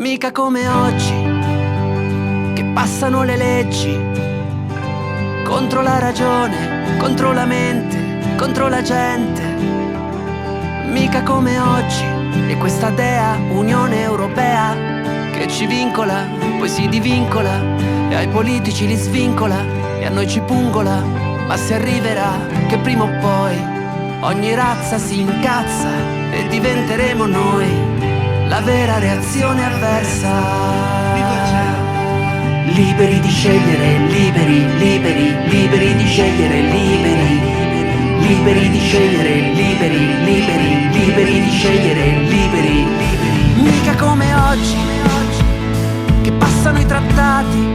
mica come oggi, che passano le leggi contro la ragione, contro la mente, contro la gente. Mica come oggi, e questa dea Unione Europea che ci vincola, poi si divincola, e ai politici li svincola e a noi ci pungola. Ma si arriverà che prima o poi ogni razza si incazza e diventeremo noi la vera reazione avversa. Liberi di scegliere, liberi, liberi, liberi di scegliere, liberi, liberi di scegliere, liberi, liberi, liberi di scegliere, liberi. Mica come oggi, che passano i trattati,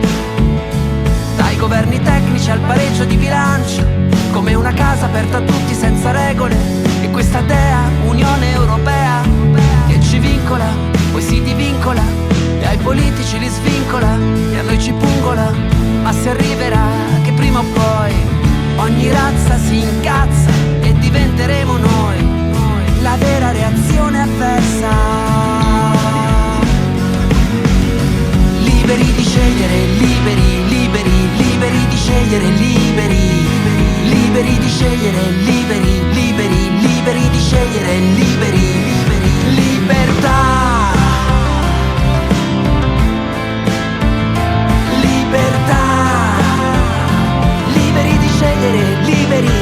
dai governi tecnici al pareggio di bilancio, come una casa aperta a tutti senza regole. E questa dea Unione Europea che ci vincola, poi si divincola, e ai politici li svincola e a noi ci pungola. Ma si arriverà che prima o poi ogni razza si incazza e diventeremo noi la vera reazione avversa. Liberi di scegliere, liberi, liberi, liberi di scegliere, liberi, liberi di scegliere, liberi, liberi, liberi di scegliere, liberi, liberi, libertà. Liberi,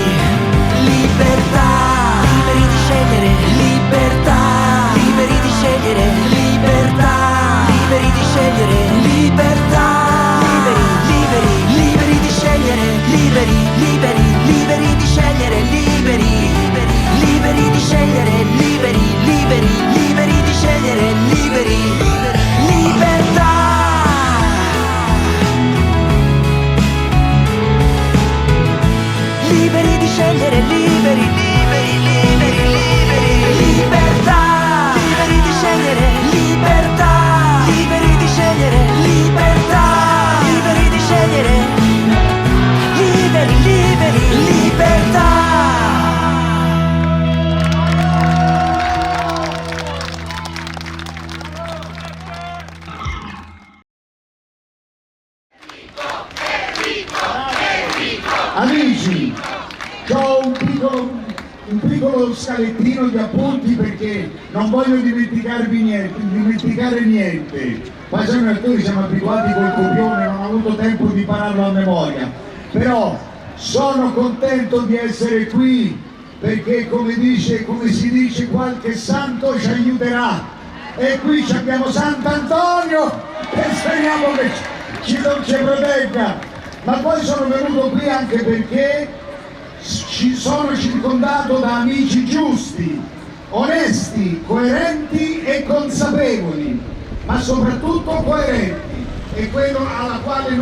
libertà, liberi di scegliere, libertà, liberi di scegliere, libertà, liberi di scegliere, libertà, liberi, liberi, liberi di scegliere, liberi, liberi, liberi di scegliere, liberi, liberi, liberi di scegliere, liberi, liberi, liberi di scegliere, liberi, libertà. Liberi di scegliere, liberi, liberi, liberi, liberi, libertà. Liberi di scegliere, libertà. Liberi di scegliere, libertà. Liberi di scegliere, liberi, liberi, libertà. Amici, ho un piccolo scalettino di appunti perché non voglio dimenticare niente. Poi siamo attori, siamo abituati col copione, non ho avuto tempo di impararlo a memoria. Però sono contento di essere qui perché come si dice, qualche santo ci aiuterà. E qui abbiamo Sant'Antonio e speriamo che ci protegga. Ma poi sono venuto qui anche perché ci sono circondato da amici giusti, onesti, coerenti e consapevoli, ma soprattutto coerenti. È quello alla quale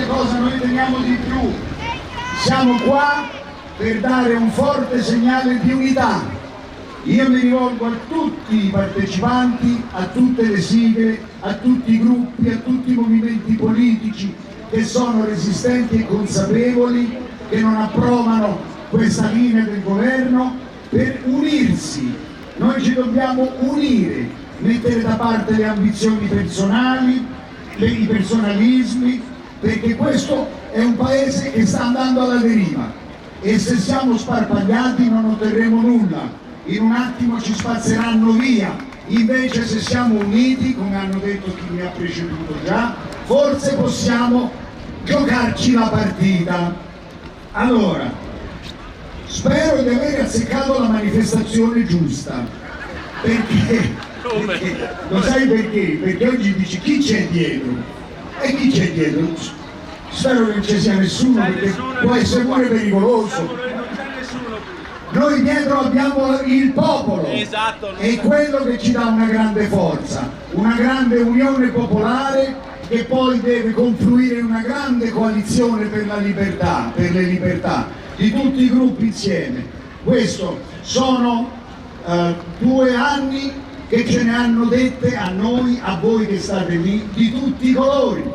cosa noi teniamo di più. Siamo qua per dare un forte segnale di unità. Io mi rivolgo a tutti i partecipanti, a tutte le sigle, a tutti i gruppi, a tutti i movimenti politici che sono resistenti e consapevoli, che non approvano questa linea del governo, per unirsi. Noi ci dobbiamo unire, mettere da parte le ambizioni personali, i personalismi, perché questo è un paese che sta andando alla deriva e se siamo sparpagliati non otterremo nulla. In un attimo ci spazzeranno via. Invece se siamo uniti, come hanno detto chi mi ha preceduto già, forse possiamo giocarci la partita. Allora, spero di aver azzeccato la manifestazione giusta, perché lo sai perché? Perché oggi dici chi c'è dietro? E chi c'è dietro? Spero che non ci sia nessuno, perché può essere pure pericoloso. Noi dietro abbiamo il popolo, esatto, è quello che ci dà una grande forza, una grande unione popolare che poi deve confluire in una grande coalizione per la libertà, per le libertà di tutti i gruppi insieme. Questo sono 2 anni che ce ne hanno dette a noi, a voi che state lì, di tutti i colori.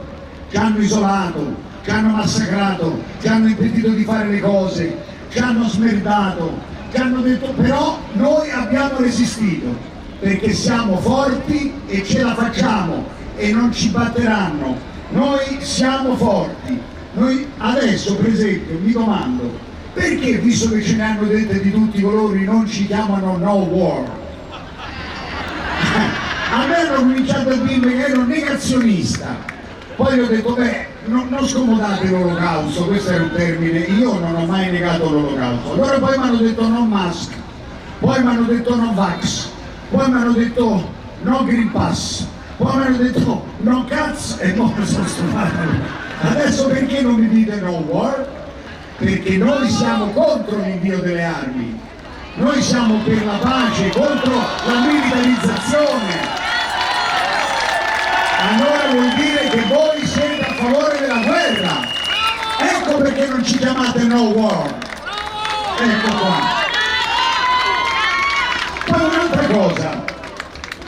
Ci hanno isolato, ci hanno massacrato, ci hanno impedito di fare le cose, ci hanno smerdato, ci hanno detto, però noi abbiamo resistito perché siamo forti e ce la facciamo e non ci batteranno. Noi siamo forti. Noi adesso, per esempio, mi domando, perché, visto che ce ne hanno dette di tutti i colori, non ci chiamano No War? A me hanno cominciato a dirmi che ero negazionista, poi ho detto beh, non scomodate l'olocausto, questo era un termine, io non ho mai negato l'olocausto. Allora poi mi hanno detto no mask, poi mi hanno detto no vax, poi mi hanno detto no green pass, poi mi hanno detto no cazzo e poi mi sono stufato. Adesso perché non mi dite no war? Perché noi siamo contro l'invio delle armi, noi siamo per la pace, contro la militarizzazione. Allora vuol dire che voi siete a favore della guerra. Ecco perché non ci chiamate no war. Ecco qua. Poi un'altra cosa,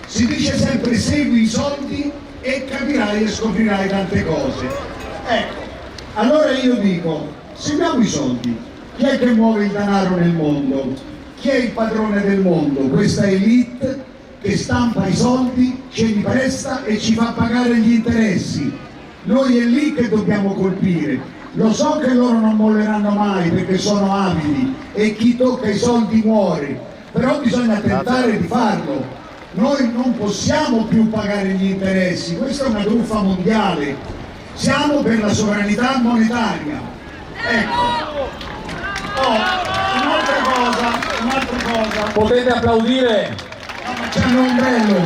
si dice sempre segui i soldi e capirai e scoprirai tante cose. Ecco, allora io dico, seguiamo i soldi. Chi è che muove il denaro nel mondo? Chi è il padrone del mondo? Questa elite che stampa i soldi, ce li presta e ci fa pagare gli interessi. Noi è lì che dobbiamo colpire. Lo so che loro non molleranno mai perché sono avidi e chi tocca i soldi muore, però bisogna tentare di farlo. Noi non possiamo più pagare gli interessi, questa è una truffa mondiale. Siamo per la sovranità monetaria. Ecco. Oh, un'altra cosa. Potete applaudire. Ma c'hanno un ombrello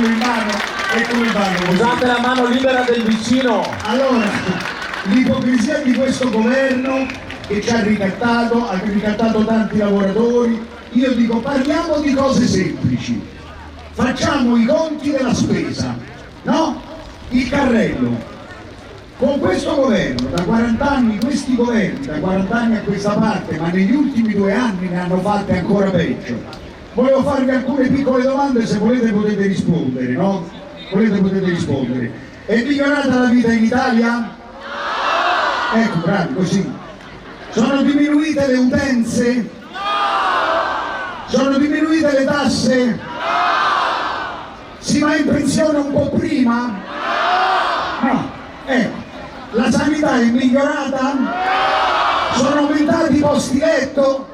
in mano e come fanno? Usate la mano libera del vicino. Allora, l'ipocrisia di questo governo che ci ha ricattato tanti lavoratori, io dico parliamo di cose semplici, facciamo i conti della spesa, no? Il carrello. Con questo governo, da 40 anni, questi governi, da 40 anni a questa parte, ma negli ultimi 2 anni ne hanno fatte ancora peggio. Volevo farvi alcune piccole domande, se volete potete rispondere, no? Potete rispondere. È migliorata la vita in Italia? No! Ecco, bravi, così. Sono diminuite le utenze? No! Sono diminuite le tasse? No! Si va in pensione un po' prima? No! No. Ecco. La sanità è migliorata? No! Sono aumentati i posti letto?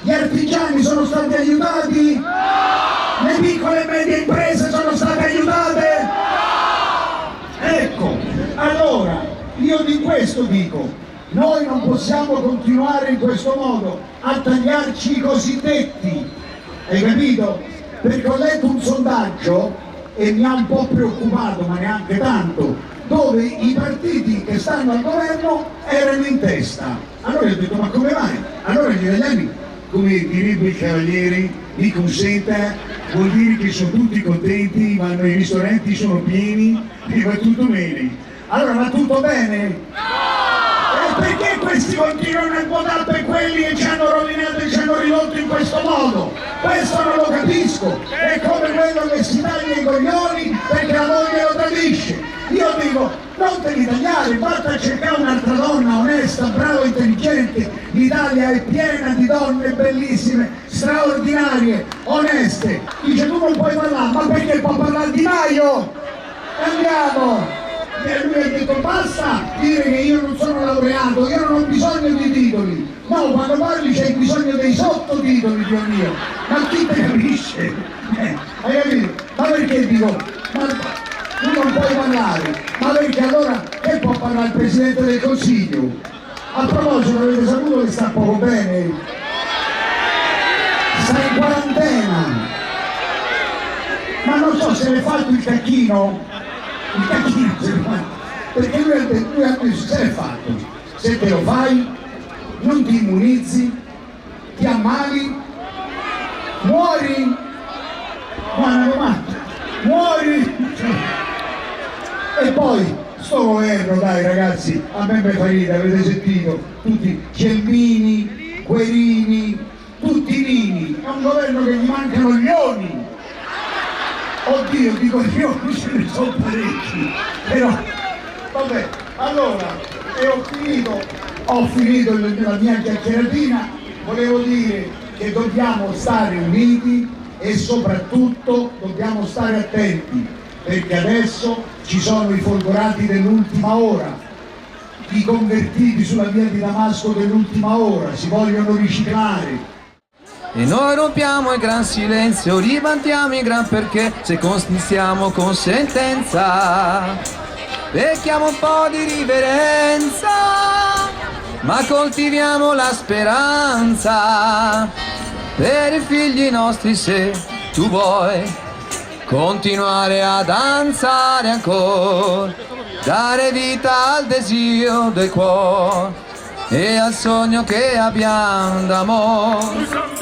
Gli artigiani sono stati aiutati? No! Le piccole e medie imprese sono state aiutate? No! Ecco, allora io di questo dico, noi non possiamo continuare in questo modo a tagliarci i cosiddetti, hai capito? Perché ho letto un sondaggio e mi ha un po' preoccupato, ma neanche tanto, dove i partiti che stanno al governo erano in testa. Allora io ho detto ma come mai? Allora gli italiani, come direbbe il Cavaliere, mi consenta, vuol dire che sono tutti contenti, vanno i ristoranti sono pieni e va tutto bene. Allora va tutto bene? No! E perché questi continuano a votare per quelli che ci hanno rovinato e ci hanno ridotto in questo modo? Questo non lo capisco. È come quello che si taglia i coglioni perché la moglie lo tradisce. Io dico, non te li tagliare, vatti a cercare un'altra donna onesta, brava, intelligente. L'Italia è piena di donne bellissime, straordinarie, oneste. Dice tu non puoi parlare, ma perché può parlare Di Maio? Andiamo! E lui ha detto basta dire che io non sono laureato, io non ho bisogno di titoli. No, quando parli c'hai bisogno dei sottotitoli, Dio mio. Ma chi te capisce? Hai capito? Ma perché dico? Ma tu non puoi parlare, ma perché allora che può parlare il Presidente del Consiglio? A proposito, avete saputo che sta poco bene? Sta in quarantena, ma non so se l'è fatto il cacchino se l'è fatto, perché lui ha detto se l'è fatto, se te lo fai non ti immunizzi, ti ammali, muori, muori. E poi sto governo, dai ragazzi, a me mi fa ridere, avete sentito? Tutti Gelmini, Guerini, tutti Nini, è un governo che gli mancano gli oni. Oddio, di coglioni ce ne sono parecchi, però vabbè, allora, e ho finito la mia chiacchieratina, volevo dire che dobbiamo stare uniti e soprattutto dobbiamo stare attenti, perché adesso ci sono i folgorati dell'ultima ora, i convertiti sulla via di Damasco dell'ultima ora, si vogliono riciclare. E noi rompiamo il gran silenzio, ribaltiamo il gran perché, se consistiamo con sentenza, becchiamo un po' di riverenza, ma coltiviamo la speranza per i figli nostri, se tu vuoi continuare a danzare ancora, dare vita al desiderio del cuore e al sogno che abbiamo d'amore.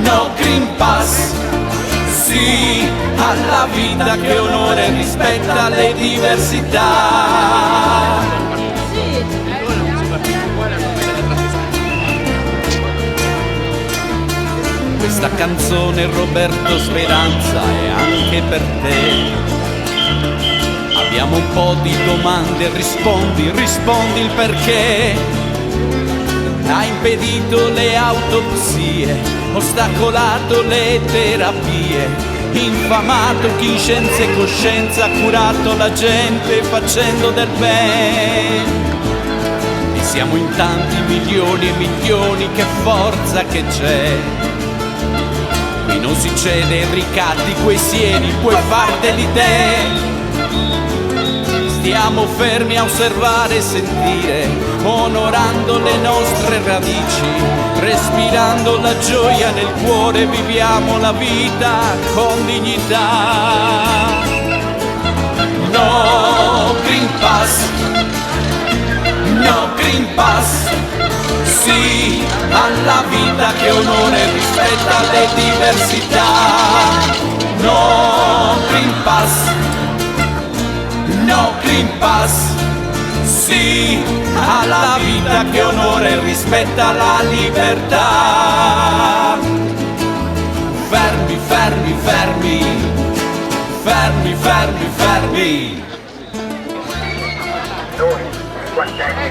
No Green Pass, sì alla vita che onora e rispetta le diversità. Questa canzone Roberto Speranza è anche per te. Abbiamo un po' di domande, rispondi il perché. Ha impedito le autopsie, ostacolato le terapie, infamato chi in scienza e coscienza ha curato la gente facendo del bene. E siamo in tanti milioni e milioni, che forza che c'è. Qui non si cede ricatti, quei sieni puoi farteli te. Stiamo fermi a osservare e sentire, onorando le nostre radici, respirando la gioia nel cuore, viviamo la vita con dignità. No Green Pass, no Green Pass, sì alla vita che onora e rispetta le diversità. No Green Pass, no Green Pass, sì alla vita che onora e rispetta la libertà. Fermi, fermi, fermi, fermi, fermi, fermi. Noi, cinquantenni,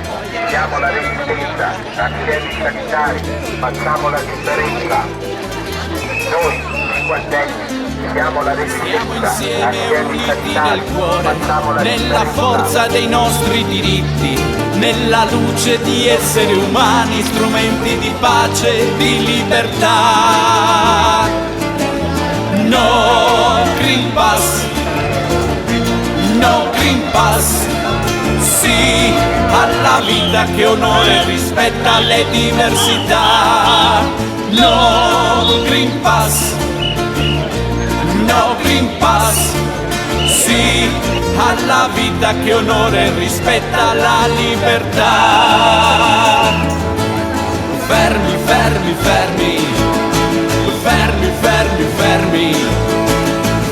siamo la resistenza, assieme ai sanitari, facciamo la differenza. Noi, cinquantenni, siamo la Siamo resistenza, insieme assieme ai uniti sanitari, nel cuore, facciamo la nella differenza. forza dei nostri diritti, nella luce di esseri umani, strumenti di pace e di libertà. No Green Pass, no Green Pass, sì alla vita che onora e rispetta le diversità. No Green Pass, no Green Pass, sì alla vita che onora e rispetta la libertà. Fermi, fermi, fermi, fermi, fermi, fermi,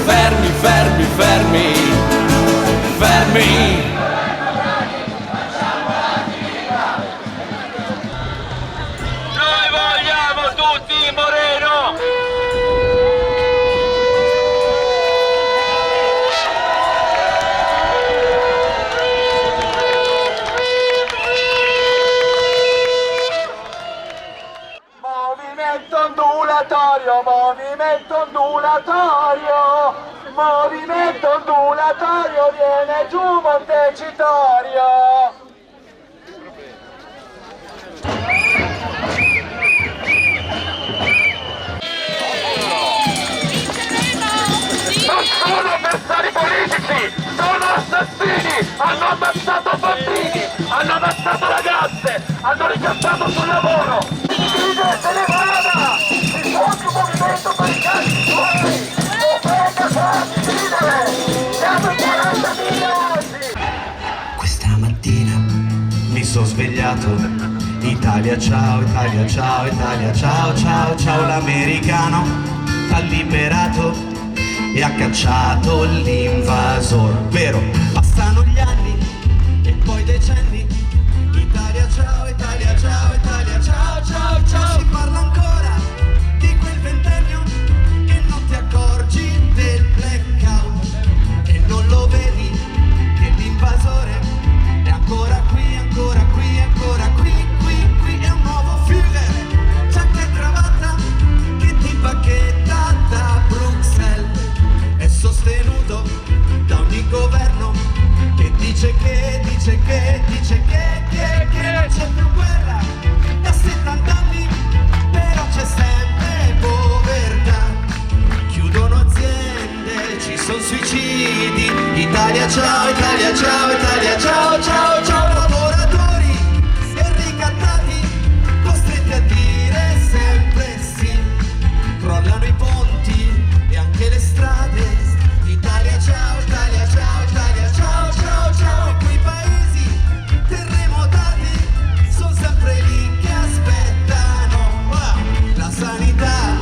fermi, fermi, fermi, fermi. Noi vogliamo tutti Moreno! Movimento ondulatorio, movimento ondulatorio, movimento ondulatorio, viene giù Montecitorio. Non sono avversari politici, sono assassini, hanno ammazzato bambini, hanno ammazzato ragazze, hanno ricattato sul lavoro. Divide se ne vada, si svolge un movimento per i casi suoi, non frega farsi dividere, siamo in 40.000 oggi. Questa mattina mi sono svegliato, Italia ciao, Italia ciao, Italia ciao, ciao, ciao, l'americano t'ha liberato e ha cacciato l'invasor. Vero, passano gli anni e poi decenni, Italia ciao, Italia ciao, Italia ciao, ciao, ciao. Si parla ancora di quel ventennio che non ti accorgi del blackout e non lo vedi che l'invasore è ancora qui, ancora qui, ancora qui, qui, qui. È un nuovo Führer, giacca e cravatta che ti bacchetta da Bruxelles, è sostenuto da un governo che dice che non c'è più guerra da 70 anni, però c'è sempre povertà, chiudono aziende, ci sono suicidi, Italia ciao, Italia ciao, Italia ciao, ciao, ciao, lavoratori e ricattati, costretti a dire sempre sì, crollano i ponti e anche le strade, Italia ciao, Italia ciao, Italia ciao, ciao, ciao, e quei paesi terremotati sono sempre lì che aspettano. La sanità,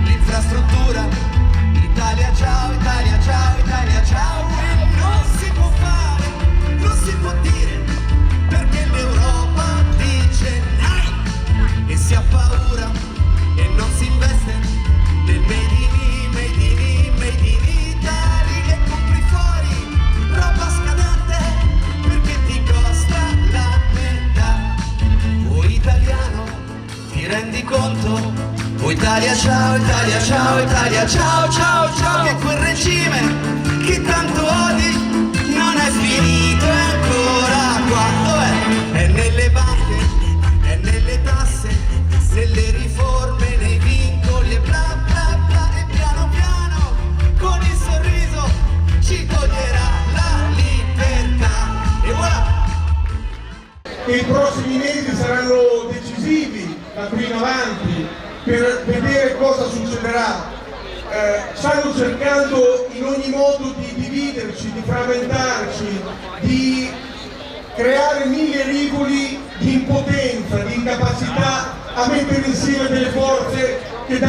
l'infrastruttura, Italia ciao, Italia ciao, Italia ciao, e non si può fare, non si può dire, perché l'Europa dice no e si ha paura e non si investe nel made in Italy, e compri fuori roba scadente perché ti costa la metà. O italiano, ti rendi conto? O Italia ciao, Italia ciao, Italia ciao, ciao, ciao, che quel regime che tanto odi non è finito, è ancora qua. Dov'è? È nelle banche, è nelle tasse, nelle riforme, nei vincoli e bla bla bla, e piano piano con il sorriso ci toglierà la libertà. E voilà! I prossimi mesi saranno decisivi da qui in avanti per vedere cosa succederà. Stanno cercando in ogni modo di dividerci, di frammentarci, di creare mille rivoli di impotenza, di incapacità a mettere insieme delle forze che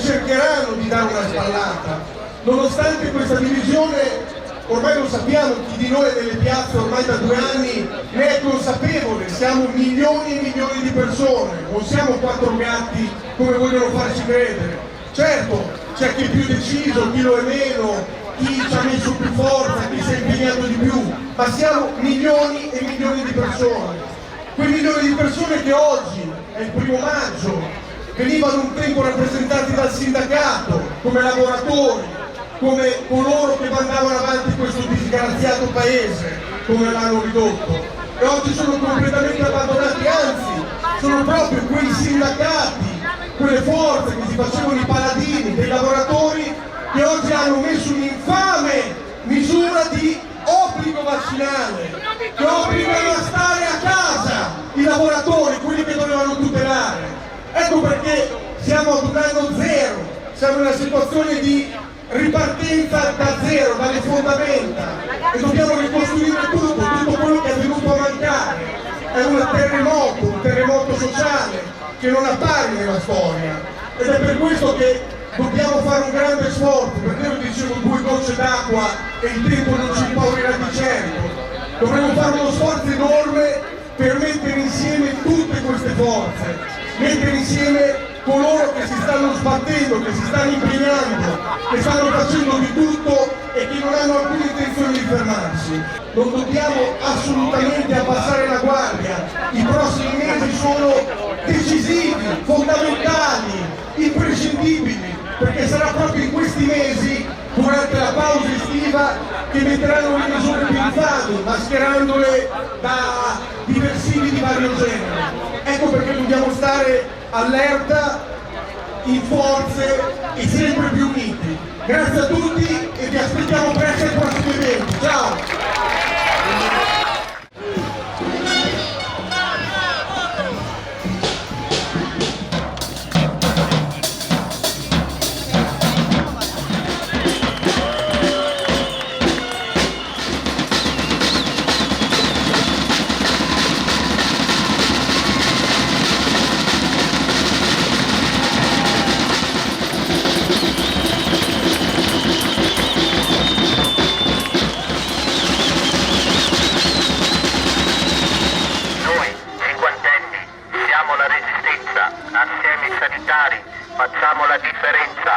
cercheranno di dare una spallata. Nonostante questa divisione ormai lo sappiamo, chi di noi è nelle piazze ormai da 2 anni ne è consapevole, siamo milioni e milioni di persone, non siamo 4 gatti come vogliono farci credere. Certo, c'è chi è più deciso, chi lo è meno, chi ci ha messo più forza, chi si è impegnato di più, ma siamo milioni e milioni di persone. Quei milioni di persone che oggi, è il 1° maggio, venivano un tempo rappresentati dal sindacato, come lavoratori, come coloro che mandavano avanti questo disgraziato paese, come l'hanno ridotto, e oggi sono completamente abbandonati, anzi sono proprio quei sindacati, quelle forze che si facevano i paladini dei lavoratori che oggi hanno messo un'infame misura di obbligo vaccinale, che obbligano a stare a casa i lavoratori, quelli che dovevano tutelare. Ecco perché siamo ad un anno zero, siamo in una situazione di ripartenza da zero, dalle fondamenta, e dobbiamo ricostruire tutto quello che è venuto a mancare. È un terremoto sociale che non appare nella storia, ed è per questo che dobbiamo fare un grande sforzo, perché io dicevo 2 gocce d'acqua e il tempo non ci impaurirà di certo. Dovremo fare uno sforzo enorme per mettere insieme tutte queste forze, mettere insieme coloro che si stanno sbattendo, che si stanno impegnando, che stanno facendo di tutto e che non hanno alcuna intenzione di fermarsi. Non dobbiamo assolutamente abbassare la guardia, i prossimi mesi sono decisivi, fondamentali, imprescindibili, perché sarà proprio in questi mesi, durante la pausa estiva, che metteranno le misure più infami, mascherandole da diversivi di vario genere. Ecco perché dobbiamo stare allerta, in forze e sempre più uniti. Grazie a tutti e vi aspettiamo presto ai prossimi eventi. Ciao! Assieme ai sanitari facciamo la differenza.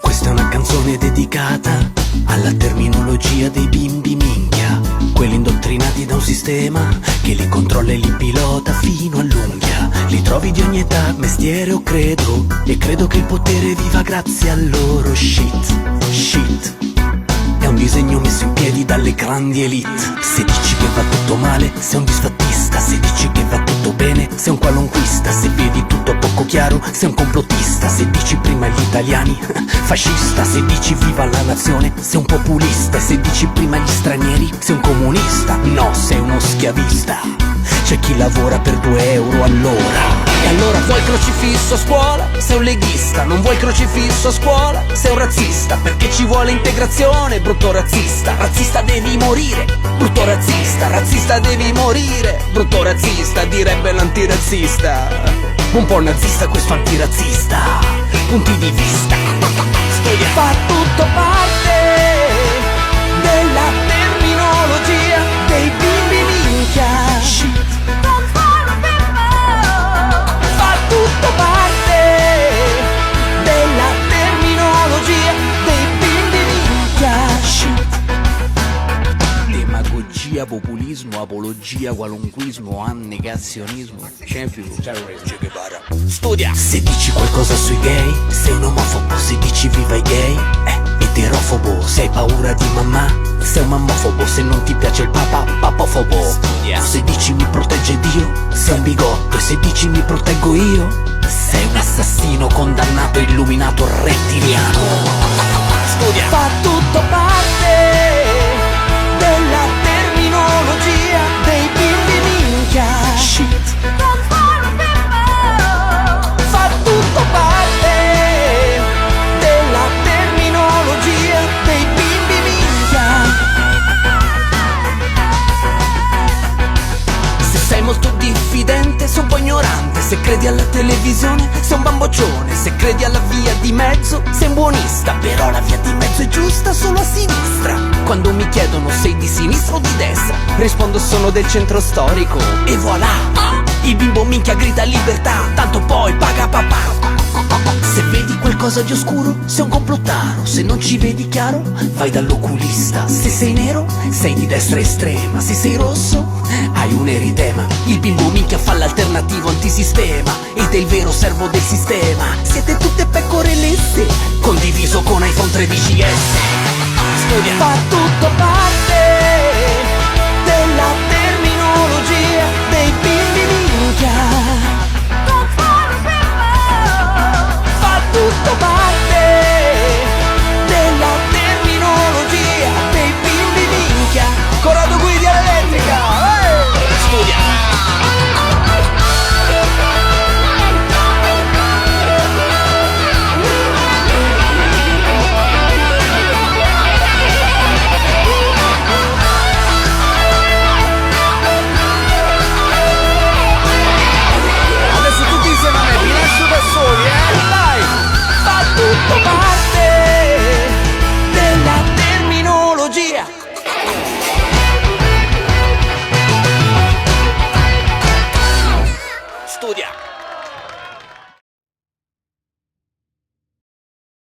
Questa è una canzone dedicata alla terminologia dei bimbi minchia, quelli indottrinati da un sistema che li controlla e li pilota fino all'unghia. Li trovi di ogni età, mestiere o credo, e credo che il potere viva grazie al loro shit. È un disegno messo in piedi dalle grandi elite. Se dici che va tutto male, sei un disfattista. Se dici che va tutto bene, sei un qualunquista. Se vedi tutto poco chiaro, sei un complottista. Se dici prima gli italiani, fascista. Se dici viva la nazione, sei un populista. Se dici prima gli stranieri, sei un comunista. No, sei uno schiavista. C'è chi lavora per 2 euro all'ora. E allora vuoi crocifisso a scuola? Sei un leghista. Non vuoi crocifisso a scuola? Sei un razzista. Perché ci vuole integrazione, brutto razzista. Razzista devi morire, brutto razzista. Razzista devi morire, brutto razzista, direbbe l'antirazzista. Un po' nazista questo antirazzista. Punti di vista. Studia. Fa tutto parte della terminologia dei bimbi minchia. Tutto parte della terminologia dei bimbi minchia. Demagogia, populismo, apologia, qualunquismo, annegazionismo, studia. Se dici qualcosa sui gay, sei un omofobo. Se dici viva i gay, eterofobo. Se hai paura di mamma, sei un mammofobo. Se non ti piace il papa, papofobo. Studia. Se dici mi protegge Dio, sei un bigotto. E se dici mi proteggo io, sei un assassino condannato, illuminato, rettiliano. Studia. Fa tutto parte della terminologia dei bimbi minchia. Shit. Fa tutto parte della terminologia dei bimbi minchia. Se credi alla televisione sei un bamboccione, se credi alla via di mezzo sei un buonista. Però la via di mezzo è giusta solo a sinistra. Quando mi chiedono sei di sinistra o di destra, rispondo sono del centro storico e voilà. Il bimbo minchia grida libertà, tanto poi paga papà. Se vedi qualcosa di oscuro sei un complottaro, se non ci vedi chiaro vai dall'oculista. Se sei nero sei di destra estrema, se sei rosso hai un eritema. Il bimbo minchia fa l'alternativo antisistema ed è il vero servo del sistema. Siete tutte pecore lesse, condiviso con iPhone 13S. Storia fatto